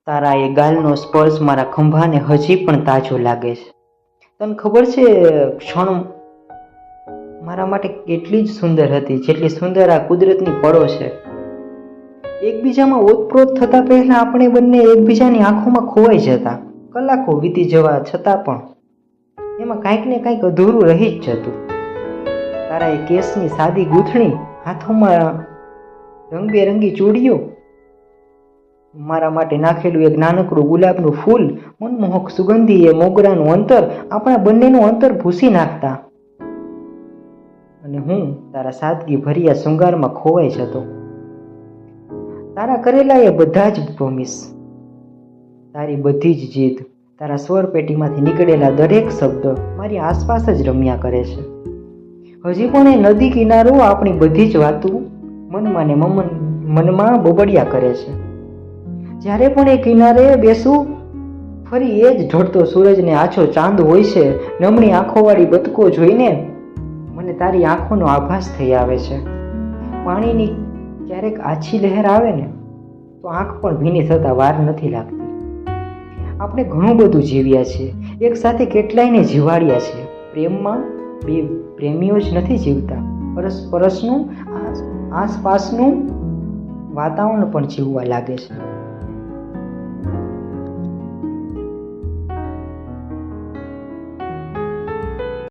તારા એ ગાલનો સ્પર્શ મારા ખંભાને હજી પણ તાજો લાગે છે. તને ખબર છે ક્ષણ મારા માટે કેટલી જ સુંદર હતી, જેટલી સુંદર આ કુદરતની પળો છે. એકબીજામાં ઓતપ્રોત થતા પહેલા આપણે બંને એકબીજાની આંખોમાં ખોવાઈ જતા. કલાકો વીતી જવા છતાં પણ એમાં કાંઈક ને કાંઈક અધૂરું રહી જ જતું. તારા એ કેસની સાદી ગૂંથણી, હાથોમાં રંગબેરંગી ચૂડીઓ, મારા માટે નાખેલું એક નાનકડું ગુલાબનું ફૂલ, મનમોહક સુગંધી, એ મોગરાનું અંતર આપણા બંનેનું અંતર ભૂસી નાખતા. અને હું તારા સાદગી ભર્યા શૃંગારમાં ખોવાઈ જતો. તારા કરેલા એ બધા જ પ્રોમિસ, તારી બધી જ જીદ, તારા સ્વર પેટીમાંથી નીકળેલા દરેક શબ્દ મારી આસપાસ જ રમ્યા કરે છે. હજી પણ એ નદી કિનારો આપણી બધી જ વાતો મનમાં ને મનમાં બબડ્યા કરે છે. જ્યારે પણ એ કિનારે બેસું, ફરી એ જ ઢળતો સૂરજને આછો ચાંદ હોય છે. નમણી આંખોવાળી બતકો જોઈને મને તારી આંખોનો આભાસ થઈ આવે છે. પાણીની ક્યારેક આછી લહેર આવે ને તો આંખ પણ ભીની થતા વાર નથી લાગતી. આપણે ઘણું બધું જીવ્યા છે, એક સાથે કેટલાયને જીવાડ્યા છે. પ્રેમમાં બે પ્રેમીઓ જ નથી જીવતા, પરસ્પરસનું આસપાસનું વાતાવરણ પણ જીવવા લાગે છે.